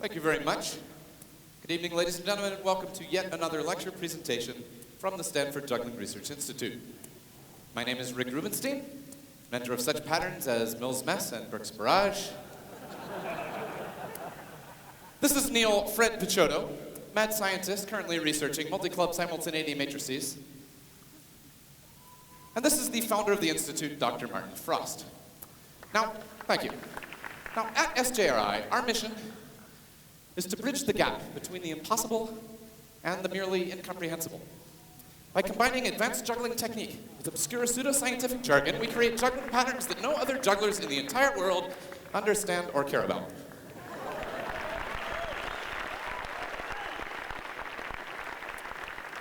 Thank you very much. Good evening, ladies and gentlemen, and welcome to yet another lecture presentation from the Stanford Juggling Research Institute. My name is Rick Rubenstein, mentor of such patterns as Mills Mess and Brooks Barrage. This is NeilFred Picciotto, mad scientist currently researching multi-club simultaneity matrices. And this is the founder of the Institute, Dr. Martin Frost. Now, thank you. Now, at SJRI, our mission is to bridge the gap between the impossible and the merely incomprehensible. By combining advanced juggling technique with obscure pseudoscientific jargon, we create juggling patterns that no other jugglers in the entire world understand or care about.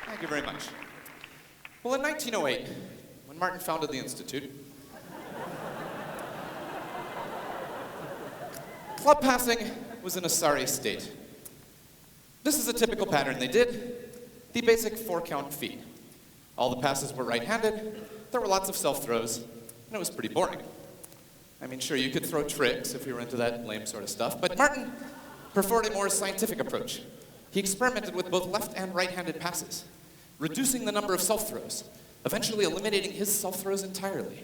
Thank you very much. Well, in 1908, when Martin founded the Institute, club passing was in a sorry state. This is a typical pattern they did, the basic 4-count feat. All the passes were right-handed, there were lots of self-throws, and it was pretty boring. I mean, sure, you could throw tricks if you were into that lame sort of stuff, but Martin preferred a more scientific approach. He experimented with both left and right-handed passes, reducing the number of self-throws, eventually eliminating his self-throws entirely.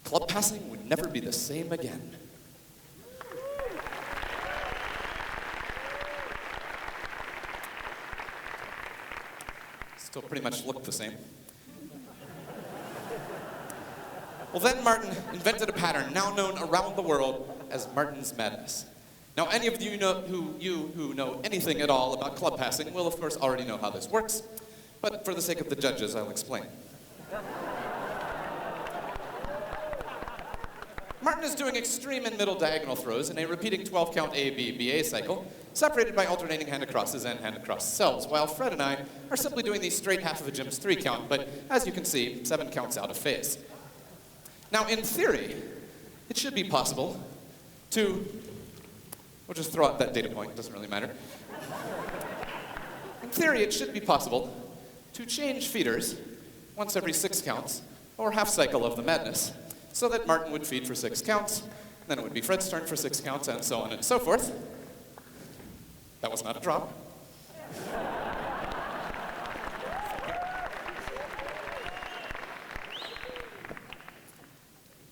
Club passing would never be the same again. Still pretty much looked the same. Well, then Martin invented a pattern now known around the world as Martin's Madness. Now, any of you who know anything at all about club passing will, of course, already know how this works, but for the sake of the judges, I'll explain. Martin is doing extreme and middle diagonal throws in a repeating 12-count A-B-B-A cycle, separated by alternating hand acrosses and hand across cells, while Fred and I are simply doing the straight half of a Jim's 3-count, but as you can see, 7 counts out of phase. Now, in theory, it should be possible to, we'll just throw out that data point, doesn't really matter. In theory, it should be possible to change feeders once every 6 counts, or half cycle of the madness, so that Martin would feed for 6 counts, then it would be Fred's turn for 6 counts, and so on and so forth. That was not a drop.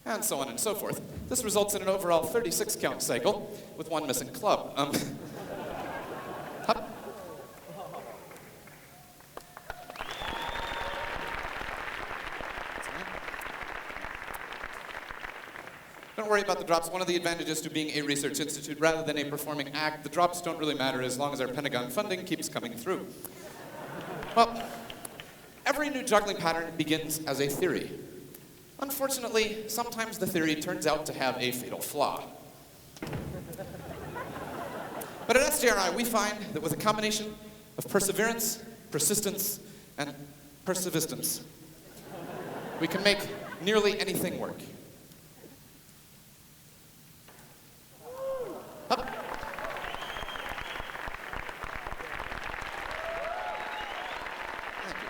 And so on and so forth. This results in an overall 36-count cycle with 1 missing club. Hup. Don't worry about the drops. One of the advantages to being a research institute rather than a performing act, the drops don't really matter as long as our Pentagon funding keeps coming through. Well, every new juggling pattern begins as a theory. Unfortunately, sometimes the theory turns out to have a fatal flaw. But at SJRI, we find that with a combination of perseverance, persistence, and persistence, we can make nearly anything work. Up. Thank you.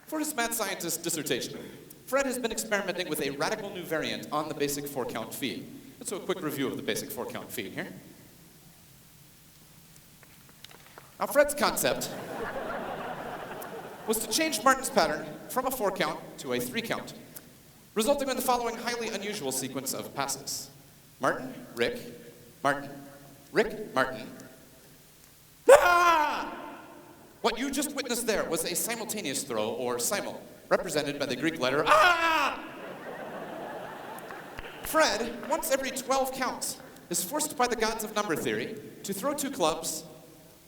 For his mad scientist dissertation, Fred has been experimenting with a radical new variant on the basic 4-count feed. Let's do a quick review of the basic 4-count feed here. Now, Fred's concept was to change Martin's pattern from a 4-count to a 3-count, resulting in the following highly unusual sequence of passes. Martin, Rick, Martin, Rick, Martin. Ah! What you just witnessed there was a simultaneous throw, or simul, represented by the Greek letter ah! Fred, once every 12 counts, is forced by the gods of number theory to throw 2 clubs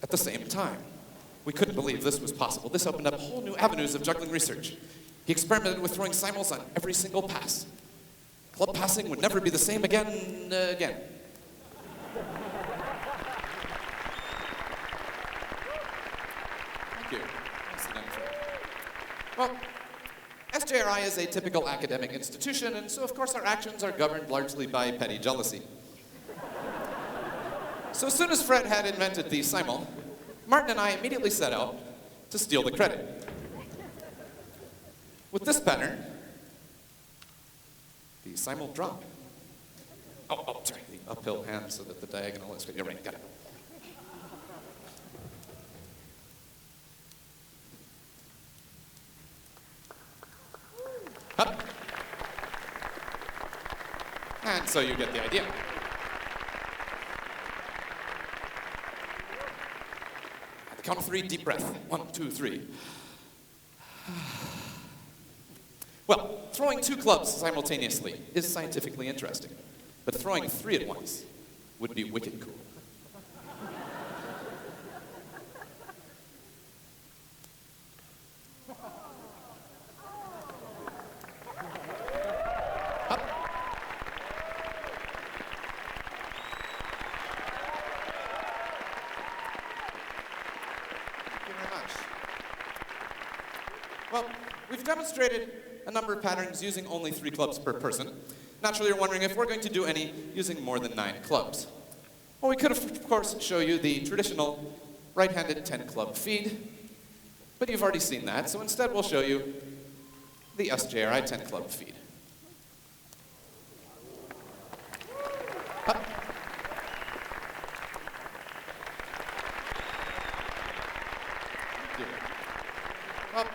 at the same time. We couldn't believe this was possible. This opened up whole new avenues of juggling research. He experimented with throwing simuls on every single pass. Club passing would never be the same again. Thank you. Well, SJRI is a typical academic institution, and so of course our actions are governed largely by petty jealousy. So as soon as Fred had invented the simul, Martin and I immediately set out to steal the credit. With this pattern, the simul drop. sorry, the uphill hand so that the diagonal is, you're right, got it. Up. And so you get the idea. At the count of 3, deep breath. 1, 2, 3. Well, throwing 2 clubs simultaneously is scientifically interesting, but throwing 3 at once would be wicked cool. Up. Thank you very much. Well, we've demonstrated a number of patterns using only 3 clubs per person. Naturally, you're wondering if we're going to do any using more than 9 clubs. Well, we could, of course, show you the traditional right-handed 10-club feed, but you've already seen that, so instead we'll show you the SJRI 10-club feed. Up. Up.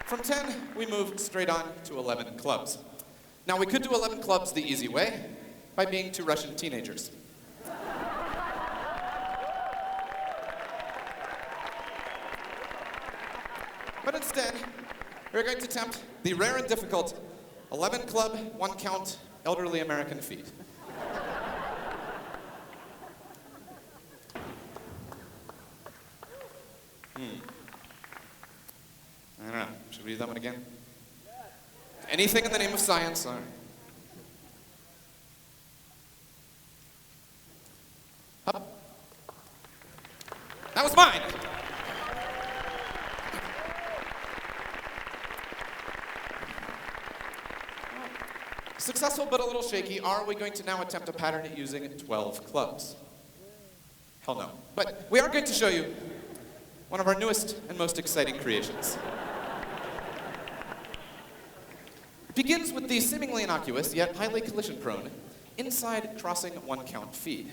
From 10, we move straight on to 11 clubs. Now, we could do 11 clubs the easy way, by being 2 Russian teenagers. But instead, we're going to attempt the rare and difficult 11 club, 1 count, elderly American feed. I don't know. Should we do that one again? Anything in the name of science. All right. Up. That was mine. Successful but a little shaky. Are we going to now attempt a pattern using 12 clubs? Hell no. But we are going to show you one of our newest and most exciting creations. It begins with the seemingly innocuous, yet highly collision-prone, inside crossing 1 count feed.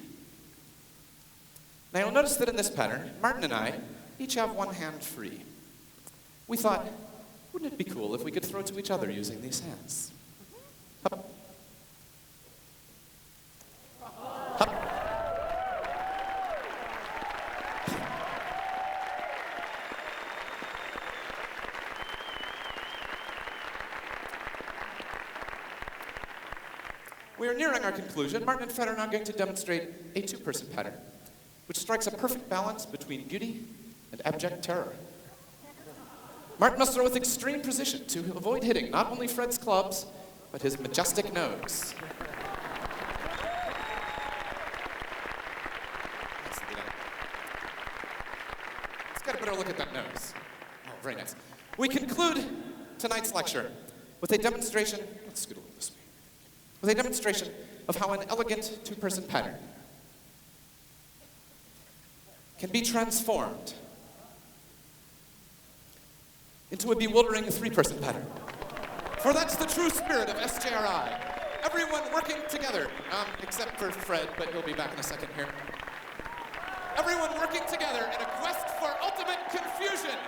Now you'll notice that in this pattern, Martin and I each have 1 hand free. We thought, wouldn't it be cool if we could throw to each other using these hands? Up. Up. We are nearing our conclusion. Martin and Fred are now going to demonstrate a 2-person pattern, which strikes a perfect balance between beauty and abject terror. Martin must throw with extreme precision to avoid hitting not only Fred's clubs, but his majestic nose. Let's get a better look at that nose. Oh, very nice. We conclude tonight's lecture with a demonstration, let's scoot a little this way, with a demonstration of how an elegant 2-person pattern can be transformed into a bewildering 3-person pattern. For that's the true spirit of SJRI. Everyone working together, except for Fred, but he'll be back in a second here. Everyone working together in a quest for ultimate confusion.